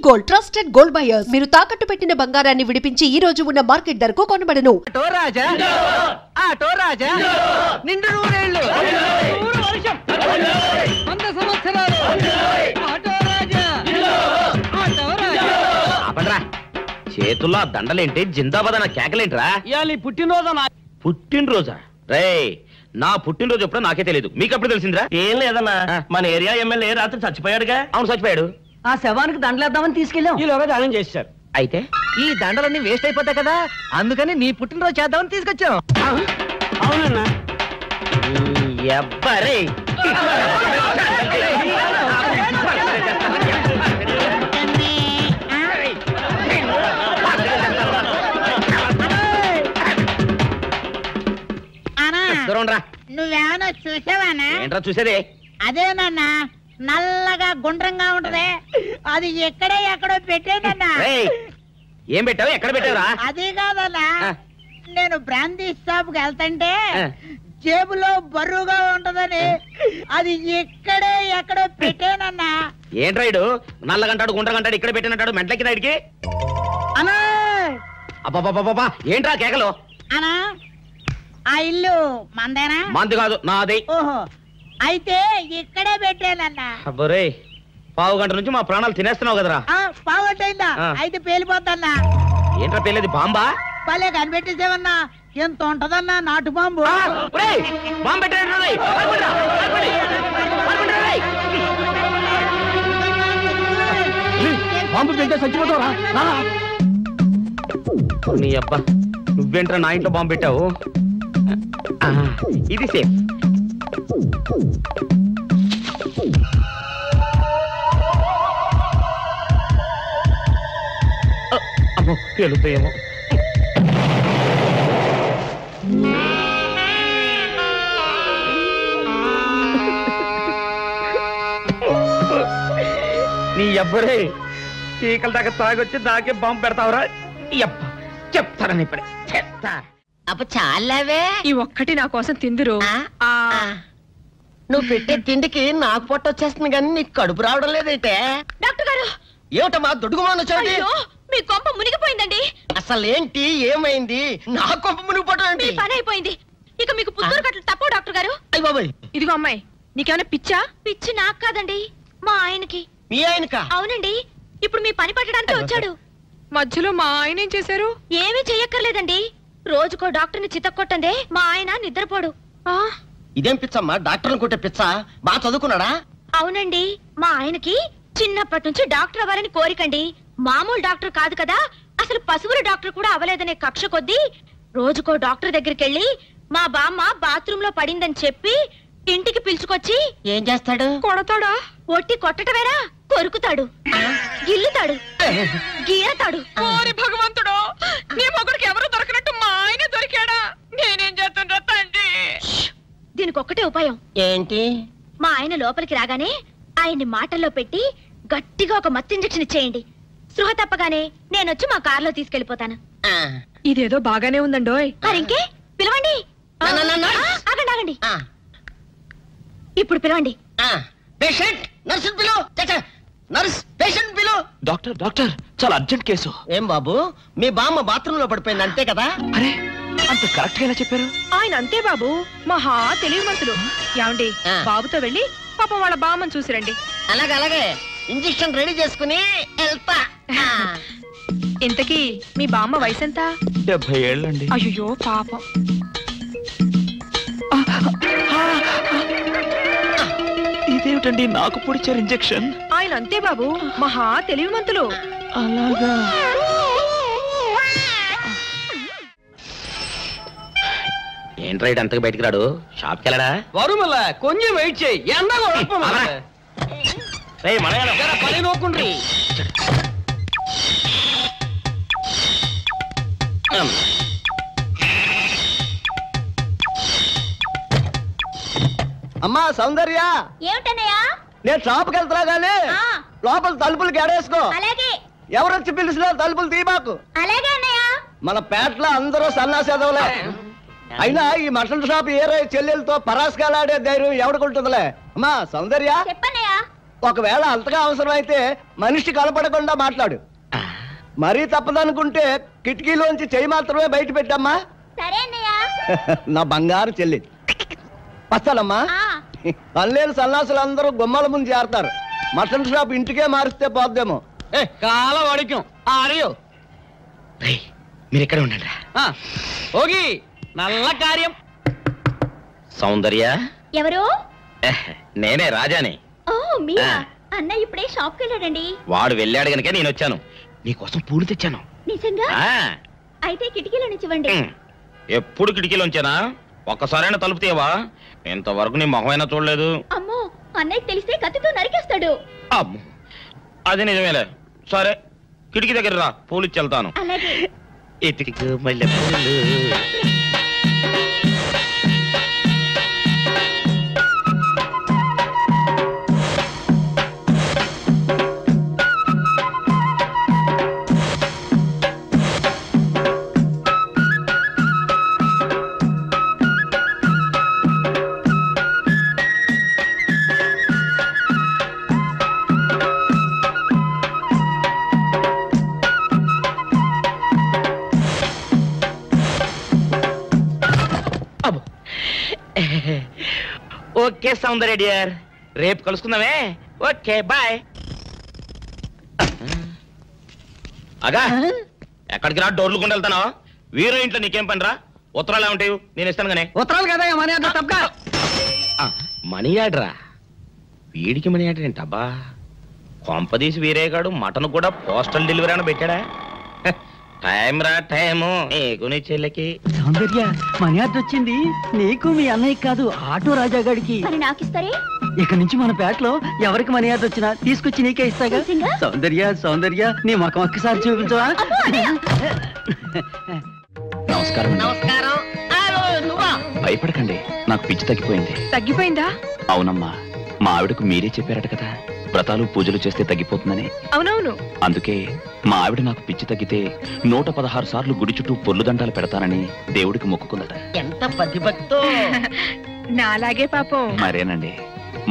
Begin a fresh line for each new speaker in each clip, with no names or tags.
Gold trusted gold buyers. మీరు తాకట్టు పెట్టిన బంగారాన్ని విడిపించి ఈ రోజు ఉన్న మార్కెట్ ధరకు కొనబడను.
నిండు నూరేళ్ళు చేతుల్లో దండలేంటి, జిందాబాద్ అన్న కేకలేంట్రా? పుట్టినరోజా? రే, నా పుట్టినరోజు ఎప్పుడో నాకే తెలియదు, మీకు ఎప్పుడు తెలిసిందిరా?
ఏం లేదన్నా, మన ఏరియా ఎమ్మెల్యే రాత్రి చచ్చిపోయాడుగా.
అవును, చచ్చిపోయాడు.
ఆ శవానికి దండలేద్దామని తీసుకెళ్ళాం.
ఈలోగా దానం చేశారు.
అయితే ఈ దండలన్నీ వేస్ట్ అయిపోతాయి కదా, అందుకని నీ పుట్టినరోజు చేద్దామని తీసుకొచ్చాం.
అవునన్నా.
ఎవ్వరే
నువ్వేమన్నా చూసావానా?
ఏంట్రా చూసేదే?
అదేనన్నా, నల్లగా గుండ్రంగా ఉంటది, అది ఎక్కడో పెట్టేనన్నా.
ఏం పెట్టావు, ఎక్కడ పెట్టావురా?
అది కాదన్నా, నేను బ్రాందీ షాప్ కి వెళ్తుంటే జేబులో బరువుగా ఉంటదని అది ఎక్కడో పెట్టేనన్నా.
ఏంట్రాయుడు నల్లగంటాడు గుండ్రగంటాడు ఇక్కడ పెట్టినట్టాడు మెంట్లకి రాయుడికి?
అన్నా
అబ్బాబాబా ఏంట్రా కేకలు?
అన్నా, ఆ ఇల్లు మందేనా?
మంది కాదు, నాది.
ఓహో, అయితే ఇక్కడే పెట్టానన్నా.
అబ్బరే, పావు గంట నుంచి మా ప్రాణాలు తినేస్తున్నావు కదరా.
పావుగంటైందా? అయితే పేలిపోతాన్నా.
ఏంట్రా పేలేది, బాంబా?
పలే కనిపెట్టేసేవన్నా, ఎంత ఉంటదన్నా నాటు బాంబు.
బాంబు పెట్టాడు.
బాంబు పెడితే చచ్చిపోతావురా?
నీ అబ్బా, నువ్వేంట్రా నా ఇంట్లో బాంబు పెట్టావు? ఇది సేఫ్. అమ్మో, పేలుతాయేమో. నీ అబ్బరే, చీకల దాకా తాగొచ్చి నాకే బాంబు పెడతావురా? చెప్తారని ఇప్పుడే చెప్తా.
అప్ప చాలావే,
ఈ ఒక్కటి నా కోసం తిందురు.
నువ్వు పెట్టే తిండికి నాకు పొట్ట వచ్చేస్తుంది కానీ నీకు కడుపు రావడం లేదైతే.
డాక్టర్ గారు,
ఏమిటమ్మా దుడుగుమాను వచ్చాడు?
మీ కొంప మునిగిపోయిందండి.
అసలు ఏంటి, ఏమైంది? నా కొంప మునిగిపోవడం ఏంటి?
పని అయిపోయింది, ఇక మీకు పుత్తూరు కట్టలు తప్పవు డాక్టర్ గారు.
అయ్య బాబాయ్,
ఇదిగో అమ్మాయి, నీకేమైనా పిచ్చా? పిచ్చి నాకు కాదండి, మా ఆయనకి.
మీ ఆయనకా?
అవునండి, ఇప్పుడు మీ పని పట్టడానికి వచ్చాడు. మధ్యలో మా ఆయన ఏం చేశారు? ఏమీ చెయ్యక్కర్లేదండి, రోజుకో డాక్టర్ని చితక్కొట్టందే మా ఆయన నిద్రపోడు.
ఇదేం పిచ్చమ్మా, డాక్టర్ని కొట్టే పిచ్చ? బాగా చదువుకున్నాడా?
అవునండి, మా ఆయనకి చిన్నప్పటి నుంచి డాక్టర్ అవ్వాలని కోరికండి. మామూలు డాక్టర్ కాదు కదా, అసలు పశువుల డాక్టర్ కూడా అవ్వలేదనే కక్ష కొద్దీ రోజుకో డాక్టర్ దగ్గరికి వెళ్ళి మా బామ్మ బాత్రూమ్ లో పడిందని చెప్పి ఇంటికి పిలుచుకొచ్చి
ఏం చేస్తాడు?
కొడతాడా? ఒట్టి కొట్టటమేరా, కొరుకుతాడు, గిల్లుతాడు, గీరతాడు. ఓరి భగవంతుడు, నీ మొగుడికి ఎవరు దొరకనట్టు మా ఆయన దొరికాడా? నేనేం చేస్తుండ్రా తండ్రి? దీనికి ఒక్కటే ఉపాయం.
ఏంటి?
మా ఆయన లోపలికి రాగానే ఆయన్ని మాటల్లో పెట్టి గట్టిగా ఒక మత్తు ఇంజెక్షన్ ఇచ్చేయండి. స్పృహ తప్పగానే నేనొచ్చి మా కారులో తీసుకెళ్లిపోతాను. ఇదేదో బాగానే ఉందండోయ్. మరింకే పిలవండి. ఆగండి ఆగండి, ఇప్పుడు పిలవండి.
పేషెంట్, నర్సు పిలు. నర్స్, పేషెంట్ పిలు.
డాక్టర్ డాక్టర్, చాలా అర్జెంట్ కేసు.
ఏం బాబు, మీ బామ్మ బాత్రూమ్ లో పడిపోయింది అంతే కదా?
అరే, అంత కరెక్ట్ గా ఎలా చెప్పారు?
ఆయన అంతే బాబు, మహా తెలివి మనసులు. ఏమండి, బాబుతో వెళ్ళి పాపం వాళ్ళ బామ్మని చూసిరండి.
అలాగే ఇంజెక్షన్ రెడీ చేసుకుని వెళ్తా.
ఇంతకీ మీ బామ్మ వయసు ఎంత?
70 ఏళ్ళండి.
అయ్యో పాపం.
ఇదేమిటండి నాకు పొడిచారు ఇంజెక్షన్?
ఆయన అంతే బాబు, మహా తెలివి మంతులు.
అలాగా?
ఏంట్రా ఇటు అంతకు బయటికి రాడు? షాప్కి వెళ్ళడా?
వరుమల కొంచెం వెయిట్ చేయి.
పని నోకుండ్రి.
అమ్మా సౌందర్య,
ఏమిటన్నయ్యా?
నేను షాప్కి వెళ్తున్నా గానీ లోపల తలుపులు గడేసుకో.
అలాగే.
ఎవరొచ్చి పిలిచినా తలుపులు తీయబాకు.
అలాగే అన్నయ్య.
మన పేటలో అందరూ సన్నాసేదవులే. అయినా ఈ మటన్ షాప్ ఏరే చెల్లెలతో పరాస్కాలాడే ధైర్యం ఎవడుకుంటుందిలే. అమ్మా సౌందర్య,
చెప్పన్నయ్య.
ఒకవేళ అంతగా అవసరమైతే మనిషి కనపడకుండా మాట్లాడు. మరీ తప్పదనుకుంటే కిటికీలోంచి చెయ్యి మాత్రమే బయట పెట్టమ్మా.
సరే అన్నయ్య.
నా బంగారు చెల్లి. వస్తానమ్మా. పనిలేని సన్నాసులు అందరూ గుమ్మల ముందు చేరతారు. మటన్ షాప్ ఇంటికే మారిస్తే పోద్దేమో.
కాల వాడిక్యం ఆరియో
మీరు ఎక్కడ ఉండండి.
ఓగి నల్ల కార్యం.
సౌందర్య
ఎవరు?
నేనే రాజాని.
ఓ మీరా? అన్నయ్య ఇప్పుడే షాప్కి వెళ్ళాడండి.
వాడు వెళ్ళాడు గనుక నేను వచ్చాను. నీకోసం పూలు తెచ్చాను.
నిజంగా? అయితే కిటికీలో నుంచి ఇవ్వండి.
ఎప్పుడు కిటికీలోంచేనా? ఒక్కసారైనా తలుపు తీయవా? ఇంతవరకు నీ మొహమైనా చూడలేదు.
అమ్మో, అన్నయ్యకి తెలిస్తే కత్తితో నరికేస్తాడు.
అమ్మో, అది నిజమేలే. సరే, కిటికీ దగ్గర రా, పూలు ఇచ్చి వెళ్తాను.
అలాగే.
ఇటుకు మల్లె పూలు. ఓకే సౌందర్య డియర్, రేపు కలుసుకుందామే. Okay bye. అగా ఎక్కడికి రా, డోర్లు కొండ వెళ్తానా? వీరో ఇంట్లో నీకేం పని రా? ఉత్తరాలు ఏమంటాయి? నేను ఇస్తాను గానే.
ఉత్తరాలు కదా మనీ ఆర్డర్ తప్ప.
మనీ ఆర్డరా? వీడికి మనీ ఆర్డర్ ఏంటబ్బా? కొంపదీసి వీరేగాడు మటన్ కూడా పోస్టల్ డెలివరీ అని పెట్టాడా? టైం రా టైము నీకు నీ చెల్లికి.
సౌందర్య, మనీ ఆర్డర్ వచ్చింది. నీకు మీ అన్నయ్య కాదు, ఆటో రాజా గాడికి.
మరి నాకు ఇస్తారే?
ఇక నుంచి మన పేటలో ఎవరికి మనీ ఆర్డర్ వచ్చినా తీసుకొచ్చి నీకే ఇస్తాగా.
నిజంగా?
సౌందర్య సౌందర్య, నీ ముఖం ఒక్కసారి చూపించవా?
నమస్కారం.
నమస్కారం. నువ్వా?
భయపడకండి, నాకు పిచ్చి తగ్గిపోయింది.
తగ్గిపోయిందా?
అవునమ్మా, మా ఆవిడకు మీరే చెప్పారట కదా, వ్రతాలు పూజలు చేస్తే తగ్గిపోతుందని.
అవునవును.
అందుకే మా ఆవిడ నాకు పిచ్చి తగ్గితే 116 సార్లు గుడి చుట్టూ పొర్లు దండాలు పెడతానని దేవుడికి మొక్కుకుందట.
ఎంత పతిభక్తో.
నాలాగే పాపం.
మరేనండి,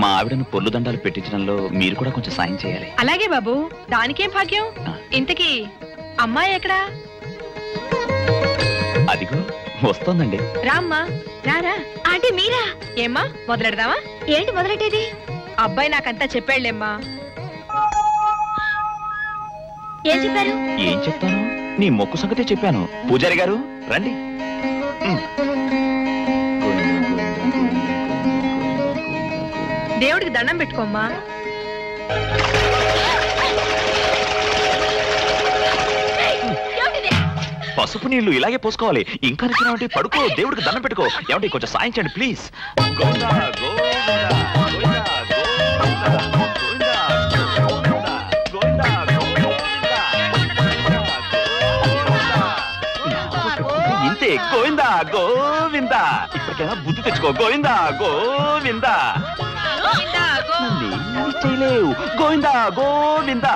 మా ఆవిడను పొర్లు దండాలు పెట్టించడంలో మీరు కూడా కొంచెం సాయం చేయాలి.
అలాగే బాబు, దానికేం భాగ్యం. ఇంతకీ అమ్మాయి ఎక్కడా?
అదిగో వస్తోందండి.
రామ్మా, రారా. ఆంటీ మీరా? ఏమ్మా, మొదలెడదామా? ఏంటి మొదలెట్టేది? అబ్బాయి నాకంతా చెప్పాడులేమ్మా. ఏం చెప్పారు?
ఏం చెప్తాను, నీ మొక్కు సంగతే చెప్పాను. పూజారి గారు రండి.
దేవుడికి దండం పెట్టుకోమ్మా.
పసుపు నీళ్లు ఇలాగే పోసుకోవాలి. ఇంకా నిచ్చినావంటే పడుకో, దేవుడికి దండం పెట్టుకో. ఏమంటే కొంచెం సాయం చేయండి ప్లీజ్. గోవిందా గోవిందా గోవిందా గోవిందా గోవిందా గోవిందా. ఇంతే, గోవిందా గోవిందా. ఇప్పటికైనా బుద్ధి తెచ్చుకో. గోవిందా గోవిందా. చేయలేవు. గోవిందా గోవిందా.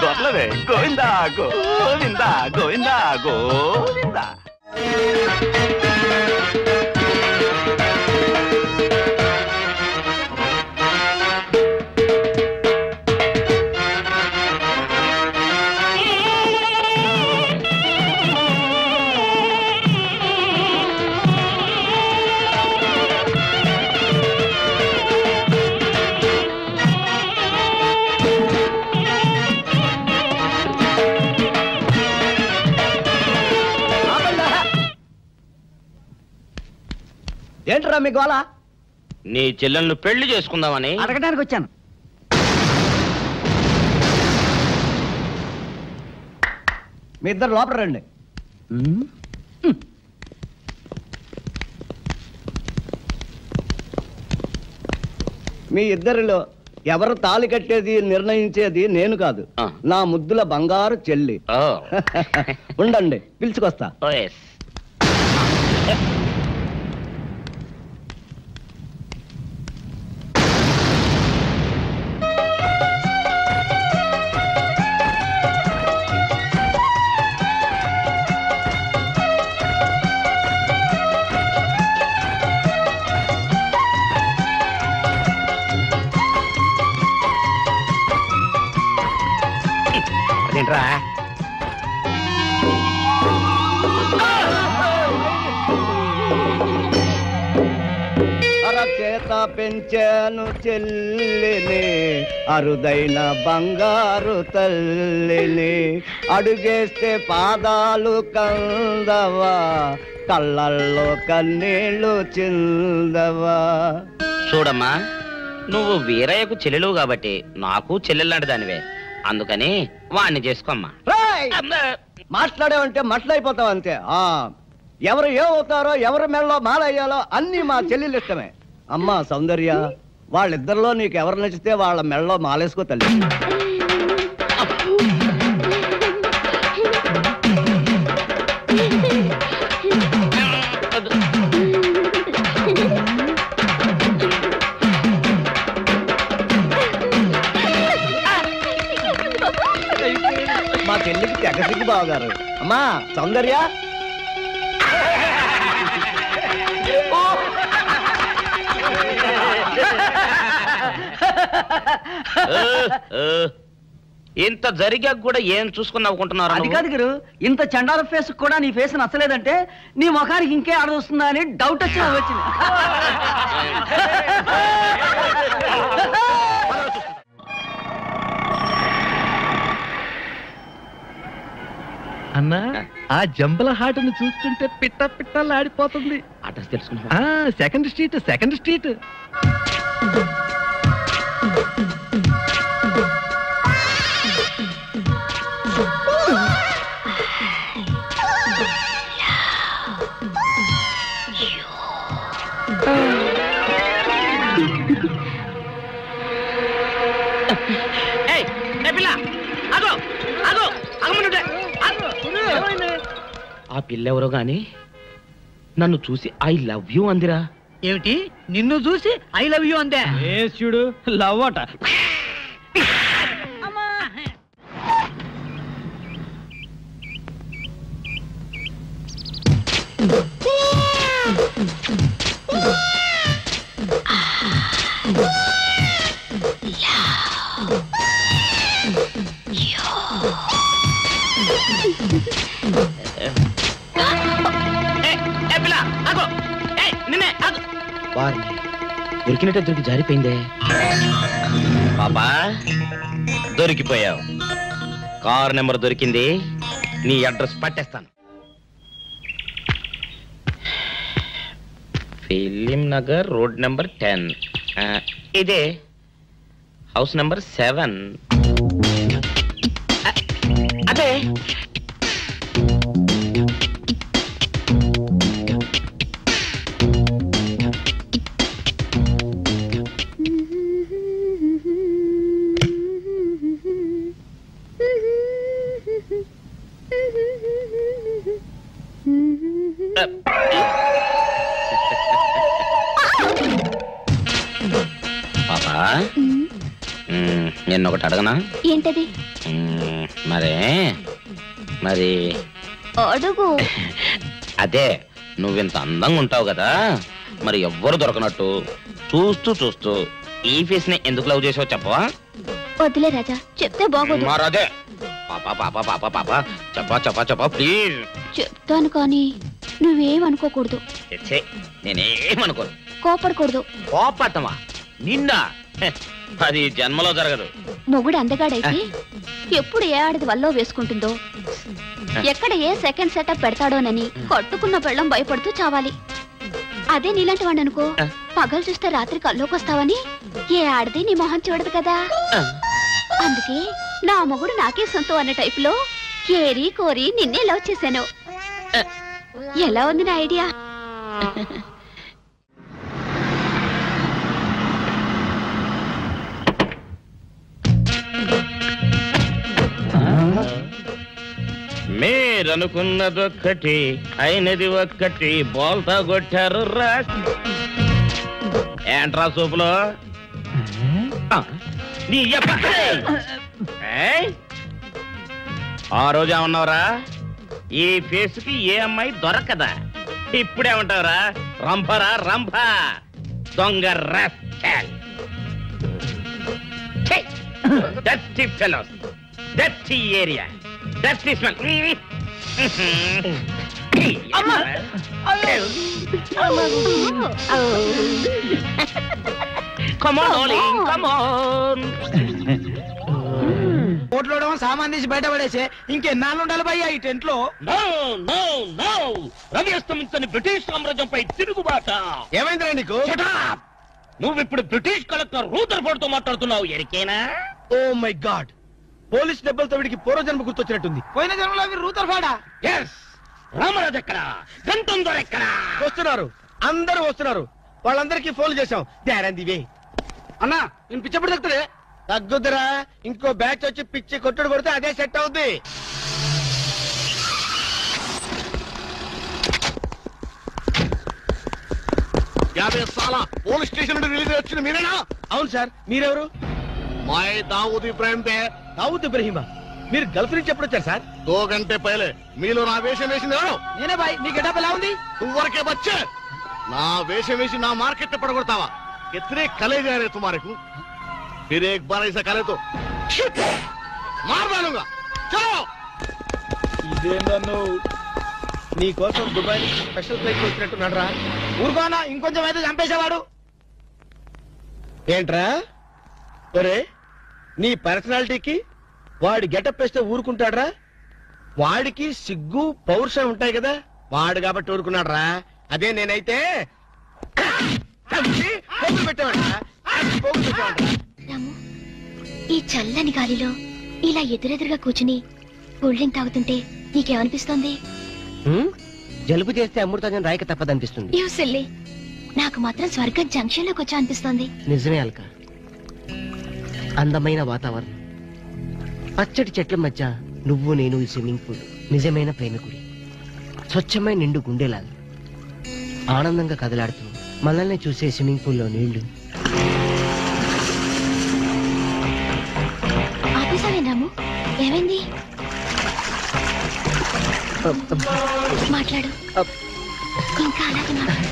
దొరలవే. గోవిందా గోవిందా గోవిందా గోవిందా.
ఏంట్రా మీ గోళ?
నీ చెల్లెళ్ళు పెళ్లి చేసుకుందామని
అడగడానికి వచ్చాను.
మీ ఇద్దరు లోపల రండి. మీ ఇద్దరిలో ఎవరు తాళి కట్టేది నిర్ణయించేది నేను కాదు, నా ముద్దుల బంగారు చెల్లి. ఉండండి, పిలుచుకొస్తా.
ఏంట్రా
అరచేత పెంచాను చెల్లిని, అరుదైన బంగారు తల్లిని, అడుగేస్తే పాదాలు కందవా, కళ్ళల్లో కన్నీళ్ళు చిందవా.
చూడమ్మా, నువ్వు వీరయ్యకు చెల్లెలు కాబట్టి నాకు చెల్లెల్లాంటి దానివే, అందుకని వాణ్ణి చేసుకోమ్మా.
మాట్లాడావంటే మట్లయిపోతావు అంతే. ఎవరు ఏమవుతారో, ఎవరి మెడలో మాలయ్యాలో అన్ని మా చెల్లెలు ఇష్టమే. అమ్మా సౌందర్య, వాళ్ళిద్దరిలో నీకు ఎవరు నచ్చితే వాళ్ళ మెడలో మాలేసుకో తల్లి. మా చెల్లికి తెగసిగ్గు బావగారు. అమ్మా సౌందర్య,
ఇంత జరిగాక కూడా ఏం చూసుకుని నవ్వుకుంటున్నారు?
అది కాదు గురు, ఇంత చండాల ఫేస్ కూడా నీ ఫేస్ నచ్చలేదంటే నీ ముఖానికి ఇంకే ఆడదొస్తుందా అని డౌట్ వచ్చి వచ్చింది.
అన్నా, ఆ జంబల హాటును చూస్తుంటే పిట్ట పిట్టలాడిపోతుంది.
అడ్రస్ తెలుసుకున్నా?
Second street, second street.
ఆ పిల్లెవరో గాని నన్ను చూసి ఐ లవ్ యూ అందిరా.
ఏమిటి, నిన్ను చూసి ఐ లవ్ యూ అందే?
చూడు, లవ్ అట.
దొరికినట్టే దొరికి జారిపోయిందే. పాపా, దొరికిపోయావు. కారు నెంబర్ దొరికింది, నీ అడ్రస్ పట్టేస్తాను. Film Nagar, road number 10. ఇదే హౌస్ నెంబర్ 7. అదే పాపా, నిన్నొకటి అడగనా?
ఏంటది?
మరి
అడుగు.
అదే, నువ్వింత అందంగా ఉంటావు కదా, మరి ఎవ్వరు దొరకనట్టు చూస్తూ ఈ ఫేస్ ని ఎందుకు లవ్ చేసావు చెప్పవా?
వద్దులే రాజా, చెప్తే బాగోదు.
మరదే పాపా పాపా పాపా పాపా చెప్పా ప్లీజ్.
చెప్తాను కానీ నువ్వేమనుకోకూడదు.
నేనేమనుకోను.
కోపడకూడదు.
కోపడతావా? నిండా అది జన్మలో జరగదు.
మొగుడు అందగాడైతే ఎప్పుడు ఏ ఆడది వల్లో వేసుకుంటుందో, ఎక్కడ ఏ సెకండ్ సెటప్ పెడతాడోనని కట్టుకున్న పెళ్ళం భయపడుతూ చావాలి. అదే నీలాంటి వాడు అనుకో, పగలు చూస్తే రాత్రి కల్లోకొస్తావని ఏ ఆడది నీ మొహం చూడదు కదా. అందుకే నా మొగుడు నాకే సొంతం అన్న టైపులో ఏరి కోరి నిన్నే లవ్ చేశాను. ఎలా ఉంది నా ఐడియా?
మీరనుకున్నదొక్కటి అయినది ఒక్కటి, బోల్తా కొట్టారు రా. ఏంట్రా సూపులో నీ ఆ రోజు ఏమన్నావురా? ఈ ఫేస్ కి ఏ అమ్మాయి దొరకదా? ఇప్పుడేమంటావురా? రంభరా రంభ, దొంగ rascal. Dirty fellows. Dirty area, dirty smell. Come on, darling, come on.
కోట్లో సామాన్ తీసి బయట పడేసే ఇంకెన్నాళ్ళు ఉండాలి భయ్యా ఈ టెంట్ లో?
రవి అస్తమించని బ్రిటిష్ సామ్రాజ్యంపై తిరుగుబాట.
ఏమైందిరా నీకు?
నువ్విప్పుడు బ్రిటిష్ కలెక్టర్ రూదర్ఫోర్డ్ తో మాట్లాడుతున్నావు, ఎరికేనా?
ఓ మై గాడ్, పోలీస్ దెబ్బలతో వీడికి పూర్వజన్మ గుర్తొచ్చినట్టుంది. పోయిన జన్మలో మీరు రూతర్ఫోర్డా?
ఎస్. రామరాజు ఎక్కడ? గంటం దొర ఎక్కడ?
వస్తున్నారు, అందరూ వస్తున్నారు. వాళ్ళందరికీ ఫోన్ చేశాం. దారందివే అన్నా, నేను పిచ్చప్పుడు తగ్గుతుంది. తగ్గుద్దురా, ఇంకో బ్యాచ్ వచ్చి పిచ్చి కొట్టుడు కొడితే అదే సెట్ అవుద్ది.
పోలీస్ స్టేషన్ నుండి రిలీజ్ వచ్చిన మీరేనా?
అవును సార్, మీరెవరు?
మాయ్ దావూద్ ఇబ్రాహిం దే.
దావూద్ ఇబ్రహీమా, మీరు గల్ఫ్ నుంచి ఎప్పుడు వచ్చారు సార్?
2 గంటే పైలే. మీలో నా వేషం వేసింది ఎవరు?
నేనే బాయ్. మీ గెటప్ ఎలా ఉంది?
నువ్వరకే బచ్చే. నా వేషం వేసి నా మార్కెట్ పడగొడతావా? ఎత్రే కలే जा रहे तुम्हारे को? फिर एक बार ऐसा करे तो मार डालूंगा. चलो.
ఇదేందన్ను, నీ కోసం దుబాయ్ స్పెషల్ ఫ్లైట్ వచ్చినట్టున్నాడు రా. ఊరుకోనా, ఇంకొంచెం అయితే చంపేసేవాడు. ఏంట్రా ఒరే, నీ పర్సనాలిటీకి వాడి గెటప్ వేస్తే ఊరుకుంటాడ్రా? వాడికి సిగ్గు పౌరుషం ఉంటాయి కదా, వాడు కాబట్టి ఊరుకున్నాడు రా. అదే నేనైతే పెట్టేవాడు.
రాము, ఈ చల్లని గాలిలో ఇలా ఎదురెదురుగా కూర్చుని కూల్ డ్రింక్ తాగుతుంటే నీకేమనిపిస్తోంది?
జలుబు చేస్తే అమృతాజన్ రాయక తప్పదనిపిస్తుంది.
యూ సిల్లీ, నాకు మాత్రం స్వర్గం జంక్షన్ లోకి వచ్చా అనిపిస్తోంది.
నిజమే అల్క, అందమైన వాతావరణం, పచ్చటి చెట్ల మధ్య నువ్వు నేను ఈ స్విమ్మింగ్ పూల్ నిజమైన ప్రేమికుడి. స్వచ్ఛమైన నిండు గుండెలాగా ఆనందంగా కదలాడుతూ మనల్ని చూసే స్విమ్మింగ్ పూల్లో నీళ్లు.
ఆపేసావేం రాము? ఏమైంది? మాట్లాడు, ఇంకా అలాగే మాట్లాడు.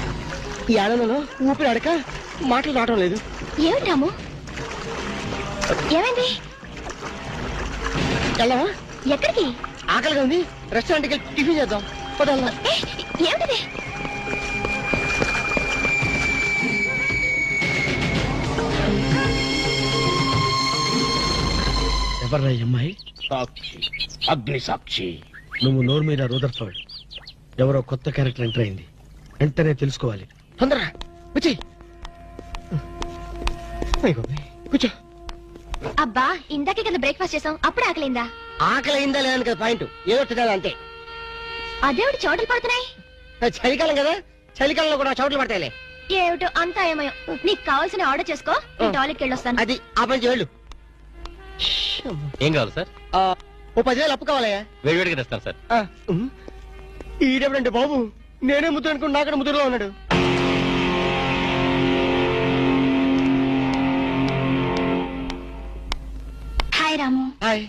ఈ ఆనందంలో ఊపిరి అడక మాటలు రావడం లేదు.
ఏమిటి రాము, ఏమైంది?
వెళ్ళవా?
ఎక్కడికి?
ఆకలిగా ఉంది, రెస్టారెంట్కి వెళ్ళి టిఫిన్ చేద్దాం. పదాలా?
ఏమిటిది?
ఎవర్రా ఈ అమ్మాయి?
సాక్షి, అగ్ని సాక్షి.
నువ్వు నోరు మీద రూదర్ఫోర్డ్. ఎవరో కొత్త క్యారెక్టర్ ఎంటర్ అయింది, వెంటనే తెలుసుకోవాలి.
తొందరగా వచ్చి కూర్చో.
అబ్బా, ఇందాకే కదా బ్రేక్ఫాస్ట్ చేసాం, అప్పుడు ఆకలిందా?
ఆకలి అయిందా లేదని కదా పాయింట్, ఏదో తినాలి అంతే.
అదేవిటి చోటలు పడుతున్నాయి?
చలికాలం కదా, చలికాలంలో కూడా చోట్లు పడతాయిలే.
ఏమిటో అంతా ఏమయో. నీకు కావాల్సిన ఆర్డర్ చేసుకో, నేను టాయిలెట్కి వెళ్ళొస్తాను.
అది ఆ పని చేయాలి.
ఏం కావాలి సార్?
ఓ 10,000 అప్పు కావాలయ్యా.
వేడివేడిగా తెస్తాను సార్.
ఈడెవడంటే బాబు, నేనే ముద్దు అనుకుని నాకడ ముద్దులో ఉన్నాడు.
హాయ్ రాము.
హాయ్.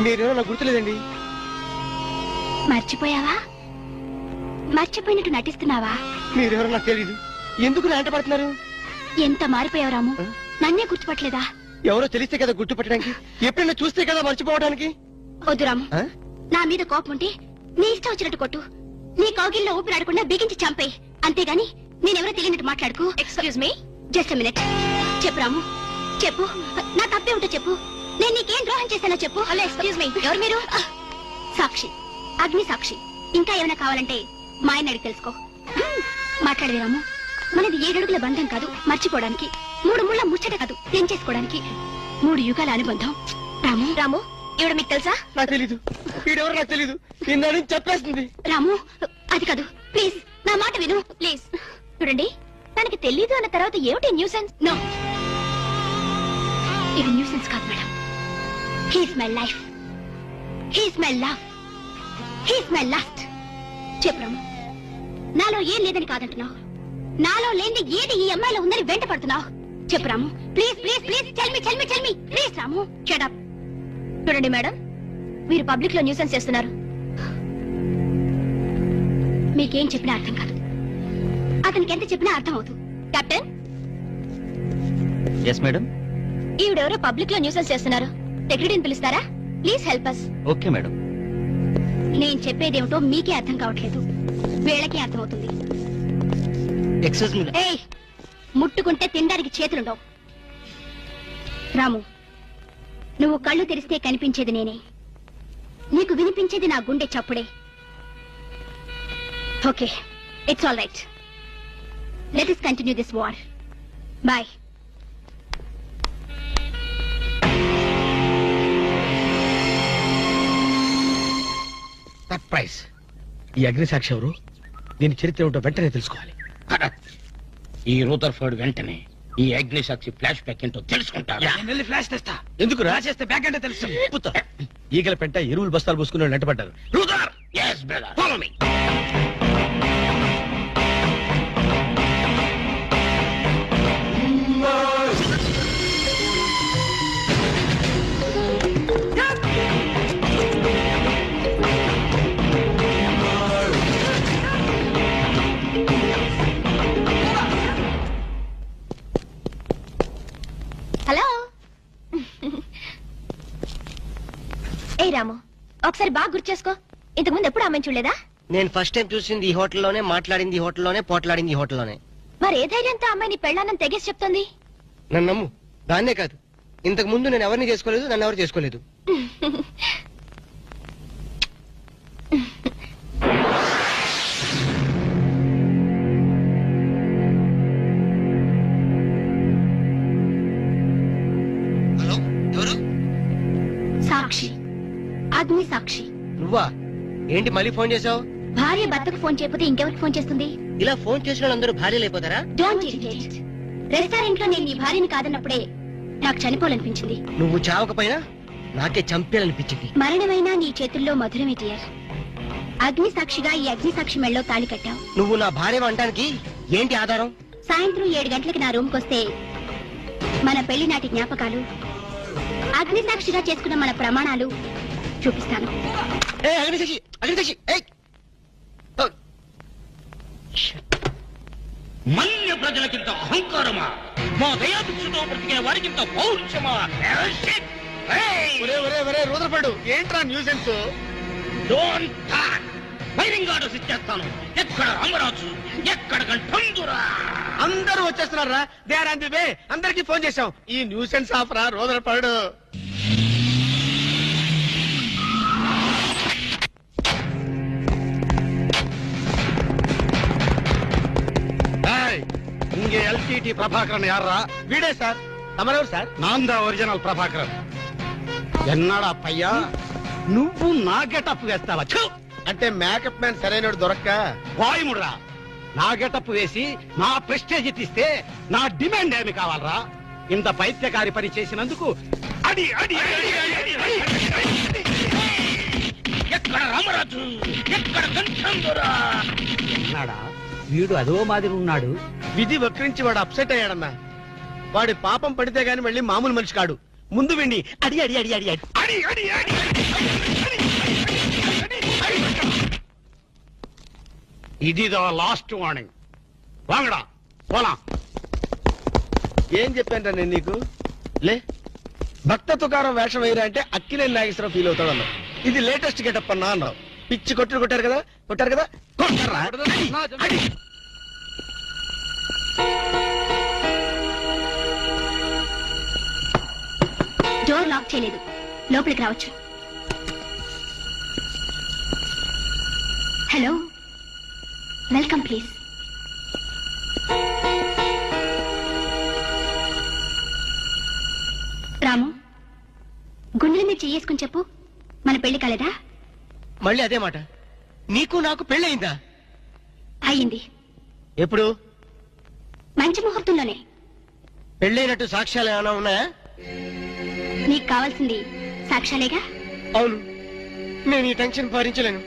మీరేమో నాకు గుర్తులేదండి.
మర్చిపోయావా? మర్చిపోయినట్టు నటిస్తున్నావా?
మీరెవరో నాకు తెలీదు. ఎందుకు నా వెంట పడుతున్నారు?
ఎంత మారిపోయావు రాము, నన్నే గుర్తుపట్టలేదా?
ఎవరో తెలిస్తే కదా గుర్తుపట్టడానికి, ఎప్పుడైనా చూస్తే కదా మర్చిపోవడానికి.
వద్దు రాము, నా మీద కోపం ఉంటే నీ ఇష్టం వచ్చినట్టు కొట్టు, నీ కౌగిల్లో ఊపిరాడకుండా బిగించి చంపేయి. అంతేగాని నేనెవరో తెలియనట్టు మాట్లాడుకో. Excuse me, just minute. చెప్పు రాము, చెప్పు. నా తప్పే ఉంటే చెప్పు. నేను నీకేం ద్రోహం చేశానో చెప్పు. హలో, ఎక్స్క్యూజ్ మీ, ఎవరు మీరు? సాక్షి, అగ్ని సాక్షి. ఇంకా ఏమైనా కావాలంటే మా ఆయన అడిగి తెలుసుకో. మాట్లాడేది రాము, మనది 7 అడుగుల బంధం కాదు మర్చిపోవడానికి, 3 ముళ్ళ ముచ్చట కాదు తెంచేసుకోవడానికి, 3 యుగాల అనుబంధం. రాము, రాము, ఇవిడ మీకు తెలుసా?
నాకు తెలీదు. వీడెవరో నాకు తెలీదు. నిన్న చెప్పేస్తుంది.
రాము, అది కాదు, ప్లీజ్ నా మాట విను, ప్లీజ్. చూడండి, తనకి తెలీదు అన్న తర్వాత ఏమిటి న్యూసెన్స్? నో, ఇది న్యూసెన్స్ కాదు madam. He's my life, he's my love, he's my last. చెప్పు రాము, నాలో ఏం లేదని కాదంటున్నావు, నాలో లేని ఏది ఈ అమ్మాయిలో ఉందని వెంట పడుతున్నావు. చెప్పు Ramu, please please please, tell me please. Ramu, shut up. చూడండి మేడం, మీరు పబ్లిక్ లో న్యూసెన్స్ చేస్తున్నారు. మీకేం చెప్పినా అర్థం కాదు, అతనికి ఎంత చెప్పినా అర్థం అవుతుంది. కెప్టెన్.
Yes madam.
ఈవిడెవరో పబ్లిక్ లో న్యూసెన్స్ చేస్తున్నారు. సెక్రటరీని పిలుస్తారా? Please help us.
Okay madam.
నేను చెప్పేదేమిటో మీకే అర్థం కావట్లేదు, వీళ్ళకి అర్థమవుతుంది.
Excuse me.
ఏయ్, ముట్టుకుంటే తినడానికి చేతులుండవు. రాము, నువ్వు కళ్ళు తెరిస్తే కనిపించేది నేనే, నీకు వినిపించేది నా గుండె చప్పుడే. Okay, it's all right. Let us continue this war. Bye.
Surprise. ఈ అగ్నిసాక్షి ఎవరు? దీని చరిత్ర ఏమిటో వెంటనే తెలుసుకోవాలి.
ఈ రూదర్ఫర్డ్ వెంటనే ఈ అగ్నిసాక్షి ఫ్లాష్ బ్యాక్ ఏంటో తెలుసుకుంటాడు.
వెళ్ళి ఫ్లాష్ తెస్తా. ఎందుకు రాసేస్తే బ్యాక్ అంటే తెలుసు. ఈగల పెంట ఎరువులు బస్తాలు పోసుకుని వాళ్ళు నెట్టబడ్డారు.
రూదర్, yes brother, follow me.
Hello. ఏ రాము, ఒకసారి బాగా గుర్తు చేసుకో. ఇంతకుముందు ఎప్పుడు అమ్మాయి చూడలేదా?
నేను ఫస్ట్ టైం చూసింది ఈ హోటల్లోనే, మాట్లాడింది ఈ హోటల్లోనే, పోట్లాడింది ఈ హోటల్లోనే.
మరి ఏ ధైర్యంతో అమ్మాయిని పెళ్ళానని తెగేసి చెప్తుంది?
నన్ను నమ్ము. దాన్నే కాదు, ఇంతకు ముందు నేను ఎవరిని చేసుకోలేదు, నన్ను ఎవరు చేసుకోలేదు. హలో, ఎవరు?
సాక్షి, అగ్ని సాక్షి.
నువ్వా? ఏంటి మళ్ళీ ఫోన్ చేసావు?
భార్య భర్తకు ఫోన్ చేయకపోతే ఇంకెవరికి ఫోన్ చేస్తుంది?
ఇలా ఫోన్ చేసిన వాళ్ళందరూ భార్యలు అయిపోతారా?
Don't irritate. రెస్టారెంట్ లో నేను నీ భార్యని కాదన్నప్పుడే నాకు చనిపోవాలనిపించింది.
నువ్వు చావకపోయినా నాకే చంపేయాలనిపించింది.
మరణమైనా నీ చేతుల్లో మధురమే డియర్. అగ్ని సాక్షిగా ఈ అగ్ని సాక్షి మెళ్ళలో తాళి కట్టావు.
నువ్వు నా భార్య అంటానికి ఏంటి ఆధారం?
సాయంత్రం 7 గంటలకి నా రూమ్ కొస్తే మన పెళ్లి నాటి జ్ఞాపకాలు, అగ్ని సాక్షిగా చేసుకున్న మన ప్రమాణాలు చూపిస్తాను.
అగ్నిసాక్షి, అగ్నిసాక్షి.
మన్య ప్రజలకింత అహంకారమా? మా దయాభిక్షతో బ్రతికిన వారికింత పౌరుషమా?
రూదర్ఫర్డ్, ఏంట్రా nuisance?
Don't talk. Firing orders ఇచ్చేస్తాను. ఎక్కడ రామరాజు, ఎక్కడ గంఠందురా?
అందరూ వచ్చేస్తున్నారా? They are on the way. అందరికి ఫోన్ చేశాం. ఈ న్యూసెన్స్ ఆఫ్ రా రూదర్ఫర్డ్.
இங்கே எல்டிடி பிரபாகரன் யாரா?
వీడే సార్. తమరెవరు సార్?
நான் தான் ఒరిజినల్ ప్రభాకరన్. ఎన్నాడా పయ్యా, నువ్వు నా గెటప్ వేస్తావా?
అంటే మేకప్ మ్యాన్ సరైనడు దొరక్క
వాయుముడ్రా. నా గెటప్ వేసి నా ప్రెస్టేజ్ తీస్తే నా డిమాండ్ ఏమి కావాలరా? ఇంత పైత్యకారి పని చేసినందుకు అడి అడి అడి అడి అడి.
ఎక్కడ రామరాజు, ఎక్కడ గంఠందురా?
ఎన్నాడా వీడు అదో మాదిరి ఉన్నాడు.
విధి వక్రించి వాడు అప్సెట్ అయ్యాడన్నా. వాడి పాపం పడితే గాని మళ్ళీ మామూలు మనిషి కాడు. ముందు విండి అడి అడి అడి అడి అడి
అడి అడి అడి. ఇది లాస్ట్ వార్నింగ్. వాంగడా పోలా.
ఏం చెప్పాను నేను నీకు? లే, భక్త తుకారం వేషం వేయరా అంటే అక్కినేని నాగేశ్వరరావు ఫీల్ అవుతాడు అన్నావు. ఇది లేటెస్ట్ గెటప్ అన్నా అన్నావు. పిచ్చి కొట్టారు కదా, కొట్టారు కదా, కొట్టారా?
డోర్ లాక్ చేయలేదు, లోపలికి రావచ్చు. Hello, welcome please. రాము, గుండెల మీద చేసుకుని చెప్పు, మన పెళ్లి కాలేదా?
మళ్ళీ అదే మాట. నీకు నాకు పెళ్ళయిందా?
అయ్యింది.
ఎప్పుడు?
మంచి ముహూర్తంలోనే.
పెళ్ళైనట్టు సాక్ష్యాలు ఏమైనా ఉన్నాయా?
నీకు కావాల్సింది సాక్ష్యాలేగా?
అవును. నేను ఈ టెన్షన్ భరించలేను.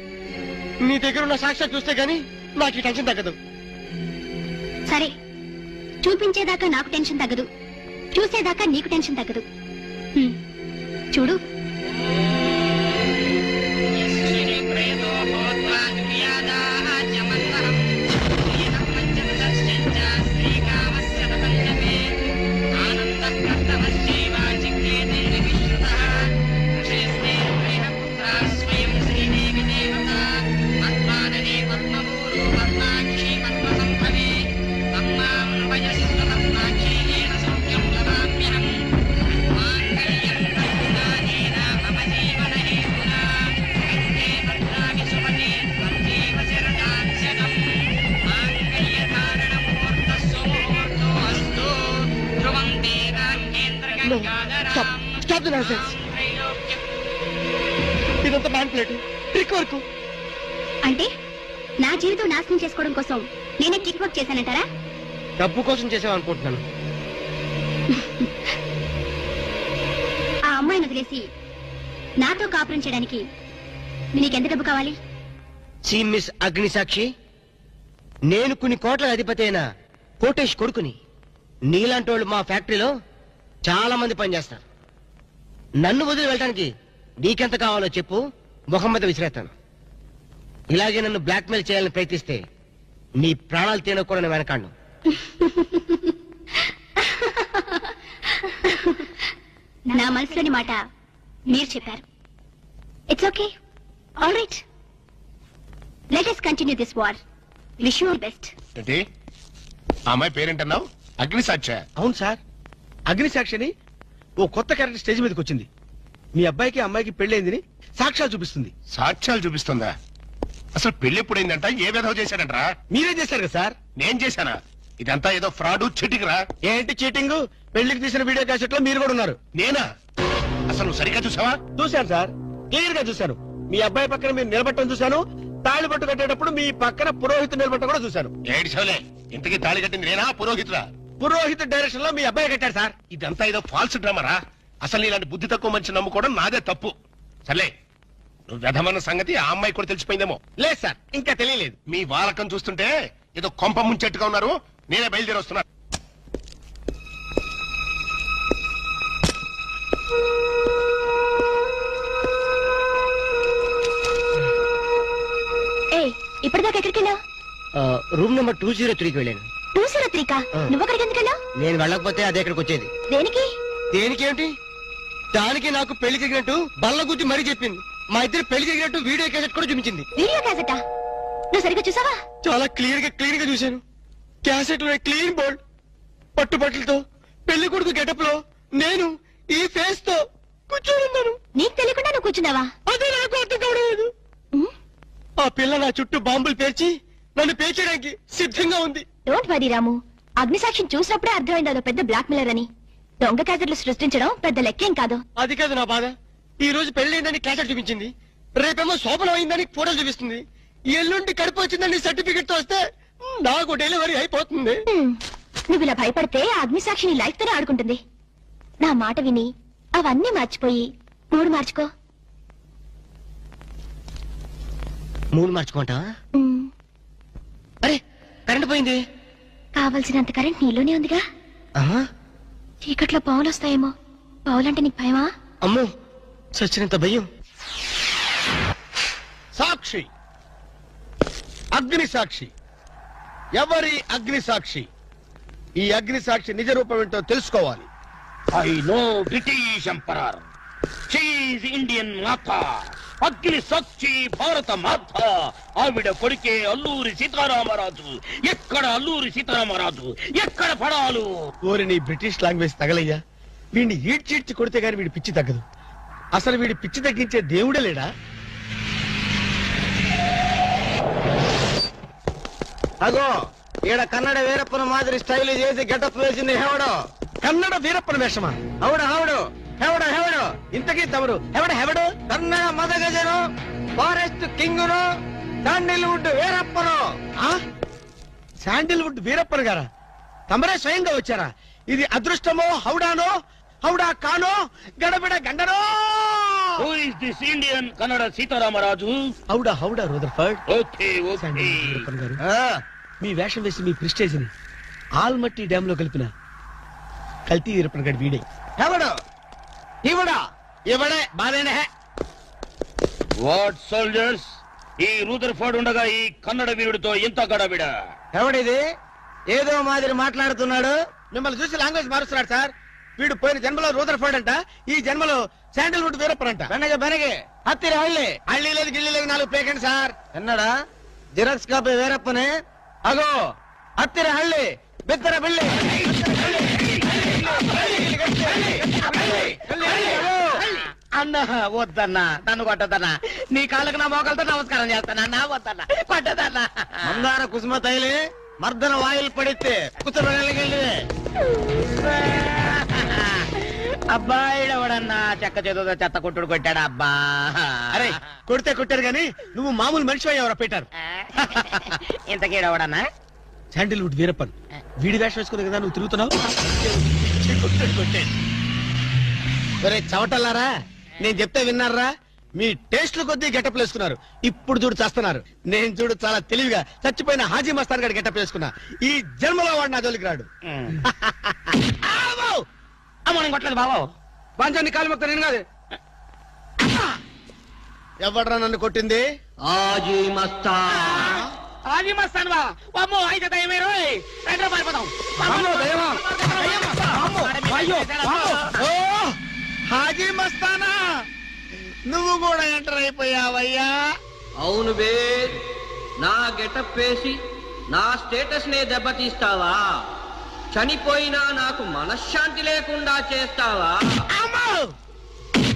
నీ దగ్గర ఉన్న సాక్ష్యాలు చూస్తే గానీ నాకు ఈ టెన్షన్ తగ్గదు.
సరే, చూపించేదాకా నాకు టెన్షన్ తగ్గదు, చూసేదాకా నీకు టెన్షన్ తగ్గదు. చూడు.
ఆనంద
స్టాప్ ది నాన్సెన్స్. ఇదంతా మ్యానిపులేట్, ట్రిక్ వర్క్.
అంటే నా జీవితం నాశనం చేసుకోవడం కోసం నేనే ట్రిక్ వర్క్ చేశానంటారా?
డబ్బు కోసం చేసావనుకుంటున్నాను.
ఆ అమ్మాయిని వదిలేసి నాతో కాపురం చేయడానికి నీకెంత డబ్బు కావాలి?
సి మిస్ అగ్నిసాక్షి, నేను కొన్ని కోట్ల అధిపతి అయిన కోటేష్ కొడుకుని. నీలాంటి వాళ్ళు మా ఫ్యాక్టరీలో చాలా మంది పనిచేస్తారు. నన్ను వదిలి వెళ్ళడానికి నీకెంత కావాలో చెప్పు, ముఖం మీద విసిరేస్తాను. ఇలాగే నన్ను బ్లాక్మెయిల్ చేయాలని ప్రయత్నిస్తే నీ ప్రాణాలు తినకూడని వెనకాండు.
నా మనసులోని మాట మీరు చెప్పారు. It's okay, all right, let us continue this war. Wish you all best.
ఏంటి ఆ అమ్మాయి పేరేంటన్నావు? అగ్నిసాక్షి?
అవును సార్, అగ్నిసాక్షిని ఓ కొత్త క్యారెక్టర్ స్టేజ్ మీదకి వచ్చింది. మీ అబ్బాయికి అమ్మాయికి పెళ్ళైందని సాక్ష్యాలు చూపిస్తుంది.
సాక్ష్యాలు చూపిస్తుందా? అసలు పెళ్లి ఎప్పుడైందంట? ఏ విధవ చేశాడంట్రా?
మీరే చేశారు కదా సార్.
నేను చేశానా? ఇదంతా ఏదో ఫ్రాడ్, చీటింగ్ రా.
ఏంటి చీటింగ్? పెళ్లికి తీసిన వీడియో క్యాసెట్ లో మీరు కూడా ఉన్నారు.
నేనా? అసలు నువ్వు సరిగ్గా చూసావా?
చూశాను సార్, క్లియర్ గా చూశాను. మీ అబ్బాయి పక్కన మీరు నిలబట్టడం చూశాను. తాళి పట్టు కట్టేటప్పుడు మీ పక్కన పురోహితుడు నిలబట్టడం కూడా చూశాను.
ఏడ్చవలే, ఇంతకీ తాళి కట్టింది నేనా పురోహితుడా?
పురోహితుడు డైరెక్షన్ లో మీ అబ్బాయి కట్టాడు సార్.
ఇదంతా ఏదో ఫాల్స్ డ్రామారా. అసలు ఇలాంటి బుద్ధి తక్కువ మంచి నమ్ముకోవడం నాదే తప్పు. సర్లే, నువ్వు వ్యధమన్న సంగతి ఆ అమ్మాయి కూడా తెలిసిపోయిందేమో.
లేదు సార్, ఇంకా తెలియలేదు.
మీ వాలకం చూస్తుంటే ఏదో కొంప ముంచెట్టుగా ఉన్నారు. నేనే బయలుదేరి వస్తున్నా.
ఇప్పటిదాకా ఎక్కడికి వెళ్ళావు?
రూమ్ నెంబర్ 203కి వెళ్ళాను.
203కా? నువ్వు అక్కడికి ఎందుకు వెళ్ళావు?
నేను వెళ్ళకపోతే అదే ఇక్కడికి వచ్చేది.
దేనికి?
దేనికేంటి? దానికి నాకు పెళ్లి జరిగినట్టు బల్ల గుద్ది మరీ చెప్పింది. మా ఇద్దరు పెళ్లి జరిగినట్టు వీడియో క్యాసెట్ కూడా చూపించింది.
వీడియో క్యాసెటా? నువ్వు సరిగ్గా చూసావా?
చాలా క్లియర్ గా చూశాను. క్యాసెట్ లో క్లీన్ బోల్డ్ పట్టుబట్టలతో పెళ్లి కొడుకు గెటప్ లో నేను ఈ ఫేస్ తో కూర్చొని ఉన్నాను.
నీకు తెలియకుండా నువ్వు కూర్చున్నావా?
అదే నాకు అర్థం కావడం. ఆ పిల్ల నా చుట్టూ బాంబులు పేర్చి నన్ను పేర్చడానికి సిద్ధంగా ఉంది.
డోంట్ వరీ రాము, అగ్నిసాక్షిని చూసినప్పుడే అర్థమైంది అదో పెద్ద బ్లాక్ మెయిలర్ అని. దొంగ క్యాసెట్లు సృష్టించడం పెద్ద లెక్కేం కాదు.
అది కాదు నా బాధ. ఈ రోజు పెళ్లి క్యాసెట్ చూపించింది, రేపేమో శోభనం అయిందని ఫోటోలు చూపిస్తుంది, ఎల్లుండి కడుపు వచ్చిందని సర్టిఫికెట్ తో వస్తే నాకు డెలివరీ అయిపోతుంది.
నువ్వు ఇలా భయపడితే అగ్నిసాక్షిని లైఫ్ తోనే ఆడుకుంటుంది. నా మాట విని అవన్నీ మర్చిపోయి మూడు మార్చుకో.
మూడు మార్చుకుంటావా? అరే కరెంట్ పోయింది.
కావలసినంత కరెంట్ నీలోనే ఉందిగా. చీకట్లో పావులు వస్తాయేమో. పావులంటే నీకు భయమా?
అమ్మో, చచ్చినంత భయం.
సాక్షి, అగ్ని సాక్షి. ఎవరి అగ్ని సాక్షి? ఈ అగ్ని సాక్షి నిజ రూపం ఏంటో తెలుసుకోవాలి.
I know British emperor, she is Indian మాత, అగ్ని సాక్షి భారత మాత. ఆవిడ కొడుకే అల్లూరి సీతారామరాజు. ఎక్కడ అల్లూరి సీతారామరాజు, ఎక్కడ పడాలు?
ఓరి నీ బ్రిటిష్ లాంగ్వేజ్ తగలయ్యా. వీడిని ఈడ్చిడ్చి కొడితే గాని వీడి పిచ్చి తగ్గదు. అసలు వీడి పిచ్చి తగ్గించే దేవుడే లేడా?
అగో ఈడ కన్నడ వీరప్పన మాదిరి స్టైల్ చేసి గెటప్ వేసింది హెవడో.
కన్నడ వీరప్పన వేషమా?
అవుడు హెవడు హెవడు హెవడు.
ఇంతకీ తమరు హెవడు?
కన్నడ మదగజను, ఫారెస్ట్ కింగును, శాండిల్వుడ్ వీరప్పను.
శాండిల్వుడ్ వీరప్పన గారా? తమరే స్వయంగా వచ్చారా? ఇది అదృష్టమో హౌడానో, హౌడా కానో, గడబిడ గండనో?
Who is this Indian Kannada Seetharamaraju?
హౌడా రూదర్ఫర్డ్.
Okay okay.
వీరప్పన గారు, మీ వేషం వేసి మీ ప్రిస్టేజ్ ని ఆల్మట్టి డ్యామ్ లో కలిపిన కల్తీ వీరప్పన గారి వీడే.
హెవడు ఇవడా? ఇవడే బాధేనే.
వాట్ సోల్జర్స్, ఈ రూదర్ఫర్డ్ ఉండగా ఈ కన్నడ వీరుడితో ఎంత గడబిడ?
ఎవడిది ఏదో మాదిరి మాట్లాడుతున్నాడు?
మిమ్మల్ని చూసి లాంగ్వేజ్ మారుస్తున్నాడు సార్. వీడు పోయిన జన్మలో రూదర్ఫర్డ్ అంట, ఈ జన్మలో శాండిల్వుడ్ వీరప్పన్ అంట.
బెనగే హత్తిరి హళ్ళి.
హళ్ళీ లేదు గిల్లి లేదు, 4 పేకండి సార్.
ఎన్నడా జిరాక్స్ కాపీ వీరప్పనే. అగో హత్తిరి హళ్ళి, బిత్తర బిల్లి.
అన్న వద్దన్నా, నన్ను కొట్టదన్నా. నీ కాళ్ళకు నా మోకాలతో నమస్కారం చేస్తానన్నా. వద్దన్నా, కొట్టదన్నా.
మందార కుసుమ తైలి మర్దన వాయిల్ పడితే కుసరగలిగి
అబ్బాయిడవడన్నా చెక్క చేతుతో చెత్త కొట్టుడు కొట్టాడు అబ్బా.
అరే కొడితే కొట్టారు గాని నువ్వు మామూలు మనిషి అయ్యావరా పీటర్.
ఇంతకీడవడన్నా
శాండిల్వుడ్ వీరప్పన్ వీడి వేషం వేసుకుని కదా నువ్వు తిరుగుతున్నావు. ఒరే చవటల్లారా, నేను చెప్తే విన్నారా? మీ టేస్ట్లు కొద్దీ గెటప్ వేసుకున్నారు. ఇప్పుడు చూడు చేస్తున్నారు. నేను చూడు చాలా తెలివిగా చచ్చిపోయిన హాజీ మస్తాన్ గారి గెటప్ వేసుకున్నా. ఈ జన్మలో వాడు నా జోలికి రాడు.
అమ్మ నేను కొట్టలేదు బాబు.
బాంచాన్ని కాలు మొక్క నేను కాదు.
ఎవడ్రా నన్ను కొట్టింది?
హాజీ మస్తాన్.
హాజీ మస్తాన్ బా అమ్మో అయితే దయమేరు రెండు పారిపోతాం.
ఓ హాజీ మస్తానా, నువ్వు కూడా ఎంటర్ అయిపోయావయ్యా.
అవును బే, నా గెటప్ వేసి నా స్టేటస్ నే దెబ్బతీస్తావా? చనిపోయినా నాకు మనశ్శాంతి లేకుండా చేస్తావా?
అమ్మో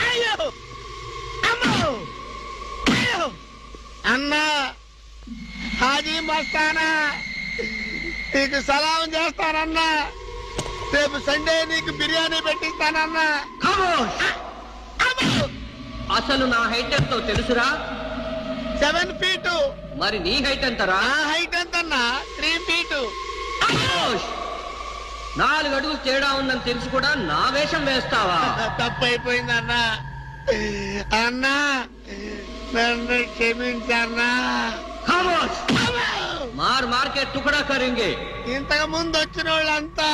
అయ్యో అమ్మో అయ్యో అన్నా, హాజీ మస్తానా నీకు సలాం చేస్తానన్నా. రేపు సండే నీకు బిర్యానీ పెట్టిస్తానన్నా.
అసలు నా హైట్ ఎంతో తెలుసురా?
7 feet.
మరి నీ హైట్ ఎంతరా?
నా హైట్ ఎంతన్నా? 3 feet.
4 అడుగులు తేడా ఉందని తెలిసి కూడా నా వేషం వేస్తావా?
తప్పైపోయిందన్నా. అన్నా నన్ను క్షమించన్నా.
మార్ మార్కెట్ టుకడా కరింగే.
ఇంతకు ముందు వచ్చిన వాళ్ళంతా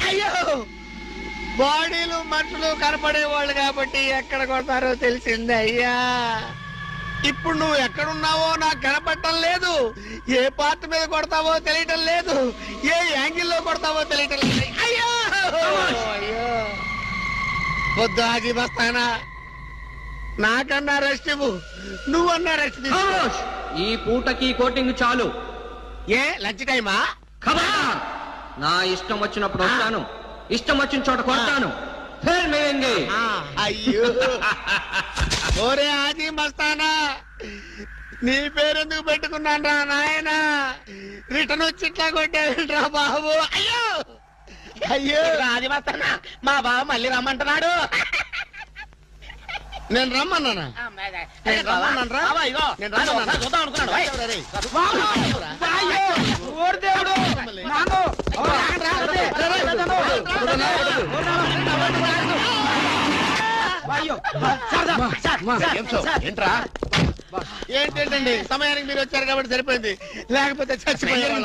అయ్యో బాడీలు మనుషులు కనపడే వాళ్ళు కాబట్టి ఎక్కడ కొడతారో తెలిసింది అయ్యా. ఇప్పుడు నువ్వు ఎక్కడున్నావో నాకు కనపడటం లేదు. ఏ పార్ట్ మీద కొడతావో తెలియటం లేదు. ఏ యాంగిల్లో కొడతావో తెలియటం లేదు. అయ్యో అయ్యో వద్దు హాజీ మస్తానా, నాకన్నా రెస్ట్ ఇవ్వు. నువ్వన్నా రెస్ట్ తీసుకో.
ఈ పూటకి కోటింగ్ చాలు.
ఏ లంచ్ టైమా?
నా ఇష్టం వచ్చినప్పుడు వస్తాను, ఇష్టం వచ్చిన చోట కొడతాను.
అయ్యో ఓరే హాజీ మస్తానా, నీ పేరెందుకు పెట్టుకున్నాను రా నాయనా? రిటర్న్ వచ్చి ఇట్లా కొట్టేరా బాబు. అయ్యో అయ్యో
హాజీ మస్తానా, మా బావ మళ్ళీ రమ్మంటున్నాడు.
నేను రమ్మన్నానా? నేను రమ్మన్నాను రా. నేను రమ్మన్నాను.
చూద్దాం అనుకున్నాడు.
ఏంట్రా? ఏంటండి సమయానికి మీరు వచ్చారు కాబట్టి సరిపోయింది, లేకపోతే చచ్చిపోయారు.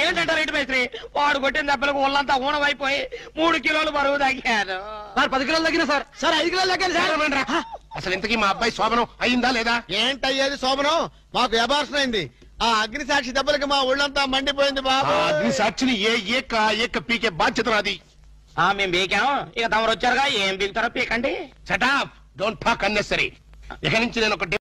ఏంటంటారు రెడ్డి మేస్త్రి? వాడు కొట్టిన దెబ్బలకు ఒళ్ళంతా ఊనమైపోయి 3 కిలోలు బరువు తగ్గారు.
10 కిలోలు తగ్గిన సార్. 5 కిలోలు తగ్గాను సార్.
అసలు ఇంతకీ మా అబ్బాయి శోభనం అయిందా లేదా?
ఏంటయ్యేది శోభనం? మాకు అబార్షన్ అయింది. ఆ అగ్ని సాక్షి దెబ్బలకి మా ఒళ్ళంతా మండిపోయింది బాబు.
అగ్ని సాక్షిని ఏక పీకే బాధ్యత నాది.
మేము బీకాం, ఇక తమరు వచ్చారుగా ఏం బీకుతారో పీకండి.
Shut up, don't talk unnecessary. ఇక నుంచి నేను ఒక